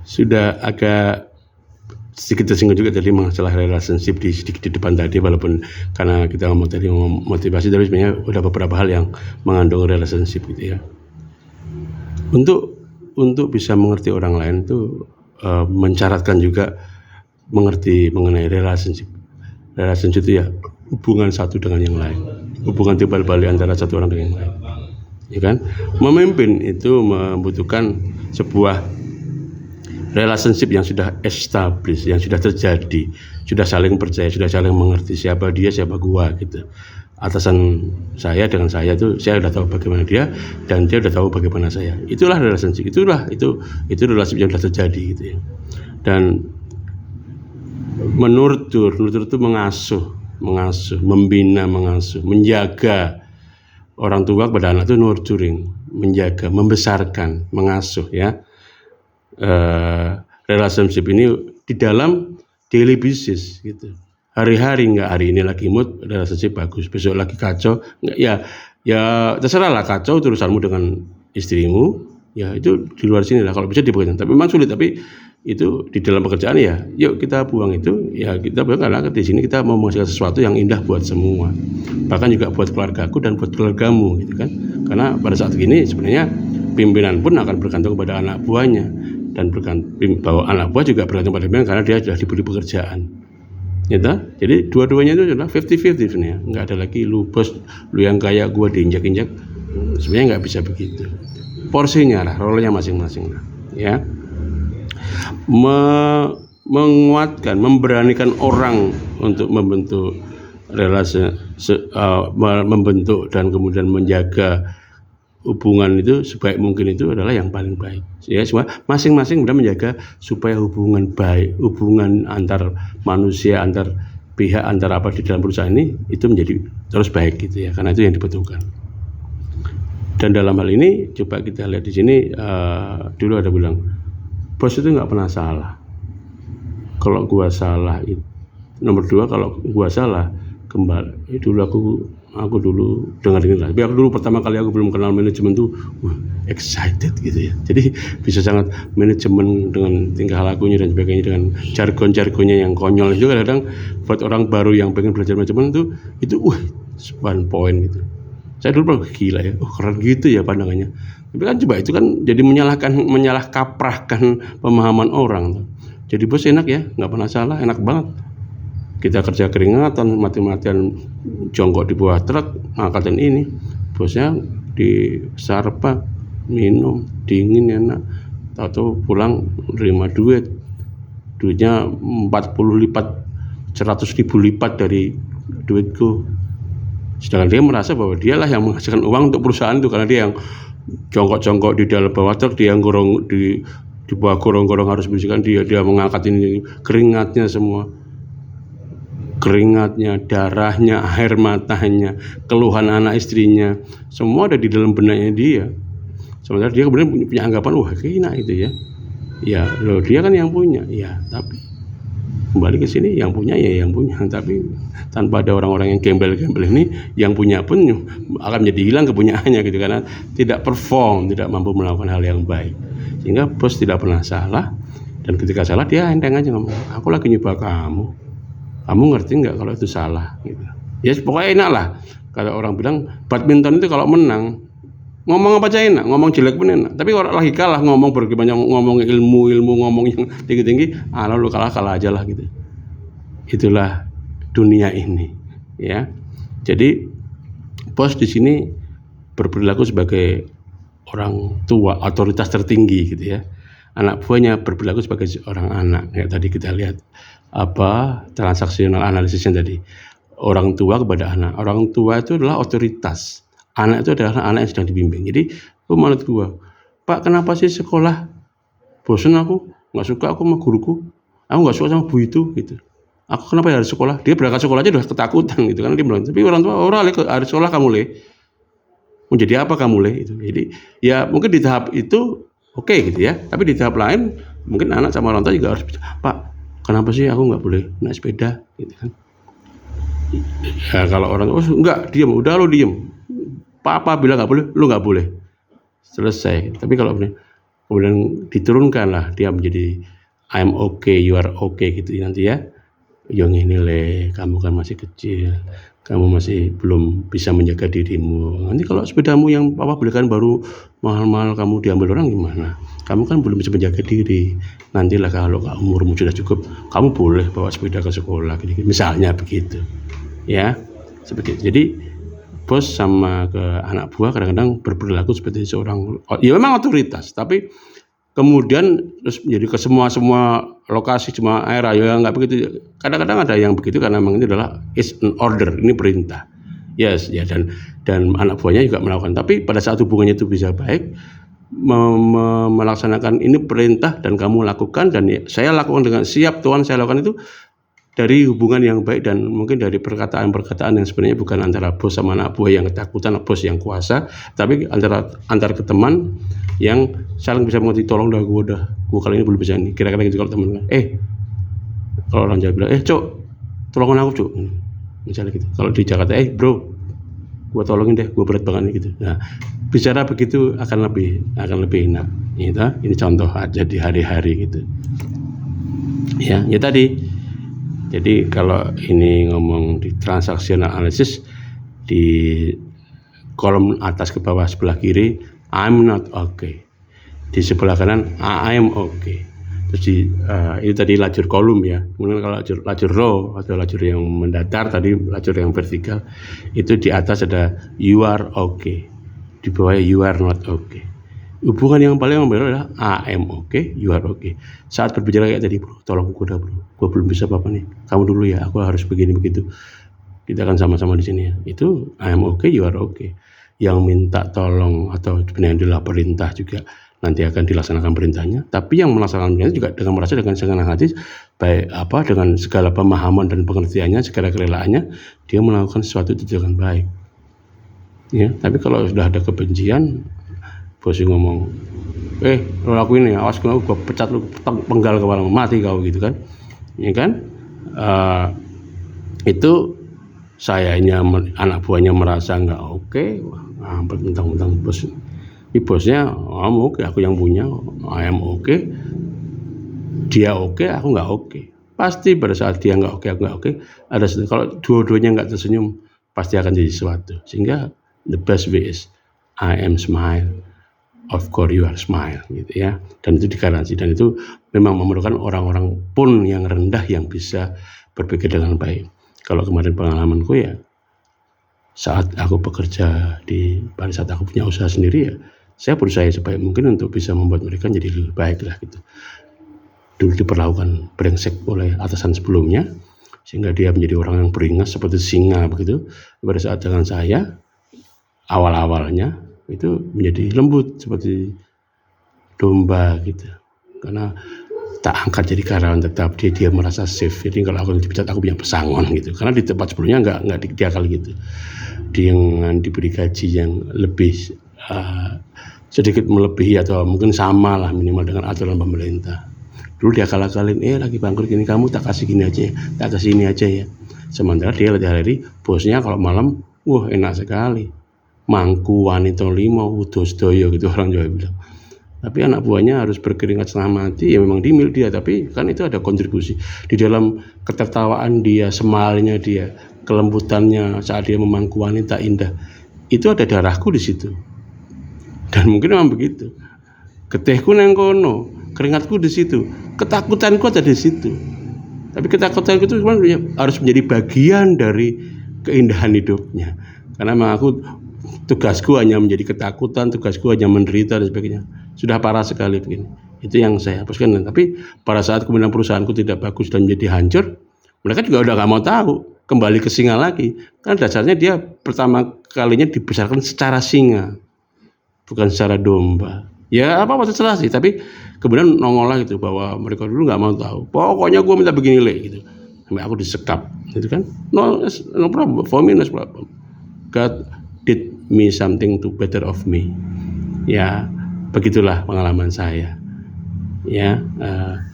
sudah agak sedikit tersinggung juga tadi masalah relationship sedikit di depan tadi, walaupun karena kita ngomong tadi motivasi, tapi sebenarnya udah beberapa hal yang mengandung relationship gitu ya. Untuk bisa mengerti orang lain itu mencaratkan juga mengerti mengenai relationship. Relationship itu ya hubungan satu dengan yang lain, hubungan timbal balik antara satu orang dengan yang lain, ya kan? Memimpin itu membutuhkan sebuah relationship yang sudah established, yang sudah terjadi, sudah saling percaya, sudah saling mengerti siapa dia, siapa gua gitu. Atasan saya dengan saya itu, saya sudah tahu bagaimana dia dan dia sudah tahu bagaimana saya. Itulah relationship, itu relationship yang sudah terjadi gitu ya. Dan menurtur itu mengasuh, membina, menjaga orang tua kepada anak itu nurturing, menjaga, membesarkan, mengasuh ya. Relationship ini di dalam daily business gitu. Hari-hari, enggak hari ini lagi mood relationship bagus, besok lagi kacau, enggak ya terserah lah, kacau urusanmu dengan istrimu, ya itu di luar sini lah kalau bisa dibuat. Tapi memang sulit, tapi itu di dalam pekerjaan ya yuk kita buang itu, ya kita buang karena di sini kita mau menghasilkan sesuatu yang indah buat semua, bahkan juga buat keluargaku dan buat keluargamu gitu kan. Karena pada saat ini sebenarnya pimpinan pun akan bergantung kepada anak buahnya, dan bahwa anak buah juga bergantung pada pimpinan karena dia sudah diberi pekerjaan gitu. Jadi dua-duanya itu adalah 50-50 sebenarnya, nggak ada lagi lu bos, lu yang kaya, gua diinjak-injak. Sebenarnya nggak bisa begitu, porsinya lah, role-nya masing-masing lah ya. Menguatkan, memberanikan orang untuk membentuk relasi, membentuk dan kemudian menjaga hubungan itu sebaik mungkin, itu adalah yang paling baik ya. Semua masing-masing sudah menjaga supaya hubungan baik, hubungan antar manusia, antar pihak, antar apa di dalam perusahaan ini itu menjadi terus baik gitu ya, karena itu yang dibutuhkan. Dan dalam hal ini coba kita lihat di sini, dulu ada bilang bos itu nggak pernah salah. Kalau gua salah itu nomor 2, kalau gua salah kembali. Dulu aku dulu dengar lah. Tapi aku dulu pertama kali aku belum kenal manajemen tuh excited gitu ya. Jadi bisa sangat manajemen dengan tingkah lakunya dan sebagainya, dengan jargon-jargonnya yang konyol juga kadang buat orang baru yang pengen belajar manajemen itu one point gitu. Saya dulu gila ya, keren gitu ya pandangannya. Tapi kan coba itu kan jadi menyalah kaprahkan pemahaman orang. Jadi bos enak ya, nggak pernah salah, enak banget. Kita kerja keringatan, mati-matian jongkok di bawah truk, ngangkatin ini. Bosnya di Starbucks, minum, dingin enak. Tahu pulang nerima duitnya 40 lipat, 100.000 lipat dari duitku. Sedangkan dia merasa bahwa dialah yang menghasilkan uang untuk perusahaan itu, karena dia yang jongkok-jongkok di dalam bawah truk, dia yang gorong di bawah gorong-gorong harus bersihkan, dia mengangkat ini, keringatnya semua, keringatnya, darahnya, air matanya, keluhan anak istrinya, semua ada di dalam benaknya dia. Sementara dia kemudian punya anggapan, kena itu ya. Ya loh, dia kan yang punya, ya tapi kembali ke sini yang punya ya yang punya, tapi tanpa ada orang-orang yang gembel-gembel ini, yang punya pun akan menjadi hilang kepunyaannya gitu, karena tidak perform, tidak mampu melakukan hal yang baik. Sehingga bos tidak pernah salah, dan ketika salah dia enteng aja ngomong, aku lagi nyoba kamu ngerti nggak kalau itu salah gitu. Ya pokoknya enak lah. Kalau orang bilang badminton itu kalau menang ngomong apa aja enak, ngomong jelek pun enak. Tapi kalau lagi kalah ngomong bergimana, ngomong ilmu, ngomong yang tinggi-tinggi, lu kalah aja lah gitu. Itulah dunia ini ya. Jadi bos di sini berperilaku sebagai orang tua, otoritas tertinggi gitu ya. Anak buahnya berperilaku sebagai seorang anak. Ya tadi kita lihat transaksional analisisnya tadi. Orang tua kepada anak. Orang tua itu adalah otoritas. Anak itu adalah anak yang sedang dibimbing. Jadi, menurut gua, Pak, kenapa sih sekolah? Bosan aku, nggak suka aku sama guruku. Aku nggak suka sama bu itu, gitu. Aku kenapa harus sekolah? Dia berangkat sekolah aja udah ketakutan, gitu kan? Dia bilang, tapi orang tua, harus sekolah kamu le. Mau jadi apa kamu le? Itu. Jadi, ya mungkin di tahap itu oke, gitu ya. Tapi di tahap lain, mungkin anak sama orang tua juga harus, Pak, kenapa sih aku nggak boleh naik sepeda, gitu kan? Ya kalau orang enggak, diam, udah lo diam. Papa bilang nggak boleh, lu nggak boleh, selesai. Tapi kalau kemudian diturunkanlah dia menjadi I'm okay, you are okay gitu nanti ya. Yang ini kamu kan masih kecil, kamu masih belum bisa menjaga dirimu. Nanti kalau sepedamu yang papa belikan baru mahal-mahal kamu diambil orang gimana? Kamu kan belum bisa menjaga diri. Nantilah kalau umurmu sudah cukup, kamu boleh bawa sepeda ke sekolah. Misalnya begitu, ya seperti itu. Jadi bos sama ke anak buah kadang-kadang berperilaku seperti seorang, ya memang otoritas, tapi kemudian terus menjadi ke semua lokasi, semua area ya nggak begitu. Kadang-kadang ada yang begitu karena memang ini adalah is an order, ini perintah. Yes ya, dan anak buahnya juga melakukan. Tapi pada saat hubungannya itu bisa baik, melaksanakan ini perintah dan kamu lakukan dan saya lakukan dengan siap Tuhan, saya lakukan itu dari hubungan yang baik dan mungkin dari perkataan-perkataan yang sebenarnya bukan antara bos sama anak buah yang ketakutan, bos yang kuasa, tapi antar ke teman yang saling bisa mengerti. Tolong dah gue kali ini belum bisa nih, kira-kira gitu. Kalau teman kalau orang Jawa bilang cok tolongin aku cok, misalnya gitu. Kalau di Jakarta bro gue tolongin deh, gue berat banget nih gitu. Nah bicara begitu akan lebih enak gitu. Ini contoh aja di hari-hari gitu ya tadi. Jadi kalau ini ngomong di transactional analysis, di kolom atas ke bawah sebelah kiri I'm not okay, di sebelah kanan I am okay. Terus itu tadi lajur kolom ya. Kemudian kalau lajur row atau lajur yang mendatar, tadi lajur yang vertikal, itu di atas ada you are okay, di bawah you are not okay. Hubungan yang paling membeda adalah I am okay, you are okay. Saat berbicara kayak tadi, bro, tolong gue belum bisa apa-apa nih. Kamu dulu ya, aku harus begini begitu. Kita akan sama-sama di sini ya. Itu I am okay, you are okay. Yang minta tolong atau sebenarnya adalah perintah juga nanti akan dilaksanakan perintahnya. Tapi yang melaksanakan perintah juga dengan merasa dengan senang hati, baik dengan segala pemahaman dan pengertiannya, segala kerelaannya, dia melakukan sesuatu itu dengan baik. Ya, tapi kalau sudah ada kebencian, bos ngomong, lo lakuin ya, awas gue pecat lo, penggal kepala, mati kau gitu kan, ya kan? Itu sayanya anak buahnya merasa nggak oke, mentang-mentang bos, bosnya oke, aku yang punya, I am oke, dia oke, aku nggak oke. Pasti pada saat dia nggak oke, aku nggak oke, ada kalau dua-duanya nggak tersenyum, pasti akan jadi sesuatu. Sehingga the best way is I am smile. Of course you are smile gitu ya, dan itu digaransi, dan itu memang memerlukan orang-orang pun yang rendah yang bisa berpikir dengan baik. Kalau kemarin pengalamanku ya, saat aku bekerja pada saat aku punya usaha sendiri ya, saya berusaha sebaik mungkin untuk bisa membuat mereka jadi lebih baik lah gitu. Dulu diperlakukan brengsek oleh atasan sebelumnya, sehingga dia menjadi orang yang beringas seperti singa begitu. Pada saat dengan saya awal-awalnya itu menjadi lembut seperti domba gitu, karena tak angkat jadi karyawan tetap, dia merasa safe. Jadi kalau aku dipecat aku punya pesangon gitu, karena di tempat sebelumnya nggak dia kali gitu, dengan diberi gaji yang lebih sedikit melebihi atau mungkin sama lah minimal dengan aturan pemerintah. Dulu dia akal-akalin, lagi bangkrut gini, kamu tak kasih gini aja, tak kasih ini aja ya. Sementara dia hari-hari bosnya kalau malam, wah enak sekali, mangku wanita 5 udos doyo gitu orang Jawa bilang. Tapi anak buahnya harus berkeringat setengah mati, ya memang dimil dia, tapi kan itu ada kontribusi di dalam ketertawaan dia, semalnya dia, kelembutannya saat dia memangku wanita indah, itu ada darahku di situ. Dan mungkin memang begitu, getihku nang kono, keringatku di situ, ketakutanku ada di situ. Tapi ketakutanku itu harus menjadi bagian dari keindahan hidupnya, karena memang aku tugasku hanya menjadi ketakutan, tugasku hanya menderita dan sebagainya. Sudah parah sekali begini. Itu yang saya hapuskan. Tapi pada saat kemudian perusahaanku tidak bagus dan menjadi hancur, mereka juga udah nggak mau tahu, kembali ke singa lagi. Karena dasarnya dia pertama kalinya dibesarkan secara singa, bukan secara domba. Ya apa terserah sih, tapi kemudian nongol lah gitu bahwa mereka dulu nggak mau tahu. Pokoknya gue minta begini gitu. Sampai aku disekap, gitu kan? No problem, for me no problem. God did me something to better of me. Ya, begitulah pengalaman saya. Ya,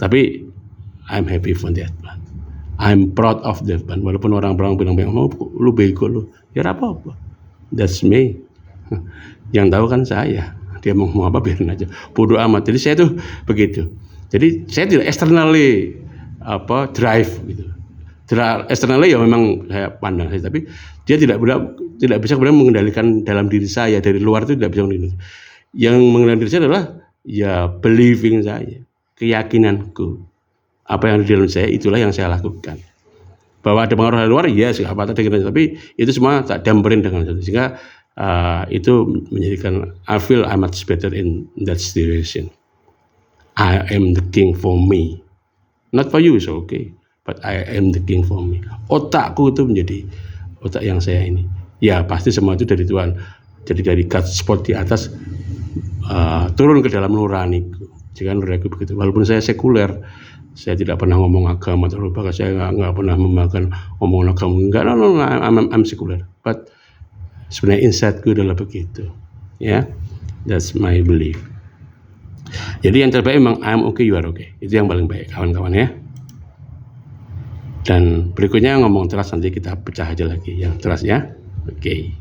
tapi I'm happy for that one. I'm proud of that one. Walaupun orang-orang bilang, lu bego lu. Ya apa-apa. That's me. Yang tahu kan saya. dia mau ngomong apa biarin aja, bodoh amat. Jadi saya tuh begitu. Jadi saya tidak externally drive gitu. Externally ya memang saya pandang saya, tapi dia tidak bisa kemudian mengendalikan dalam diri saya. Dari luar itu tidak bisa mengendalikan. Yang mengendalikan diri saya adalah ya believing saya, keyakinanku. Apa yang ada di dalam saya itulah yang saya lakukan. Bahwa ada pengaruh dari luar, ya apa tadi, tapi itu semua tak damperin dengan satu, sehingga itu menjadikan I feel I much better in that situation. I am the king for me, not for you is okay, but I am the king for me. Otakku itu menjadi otak yang saya ini. Ya pasti semua itu dari Tuhan. Jadi dari God spot di atas turun ke dalam nuraniku. Jika nuraniku begitu. Walaupun saya sekuler, saya tidak pernah ngomong agama terlalu bagus. Saya nggak pernah memakan omongan agama. Enggak, no, I'm sekuler. But sebenarnya insightku adalah begitu. Ya, that's my belief. Jadi yang terbaik memang I'm okay, you are okay. Itu yang paling baik, kawan-kawan ya. Dan berikutnya ngomong trust, nanti kita pecah aja lagi yang trust ya. Oke.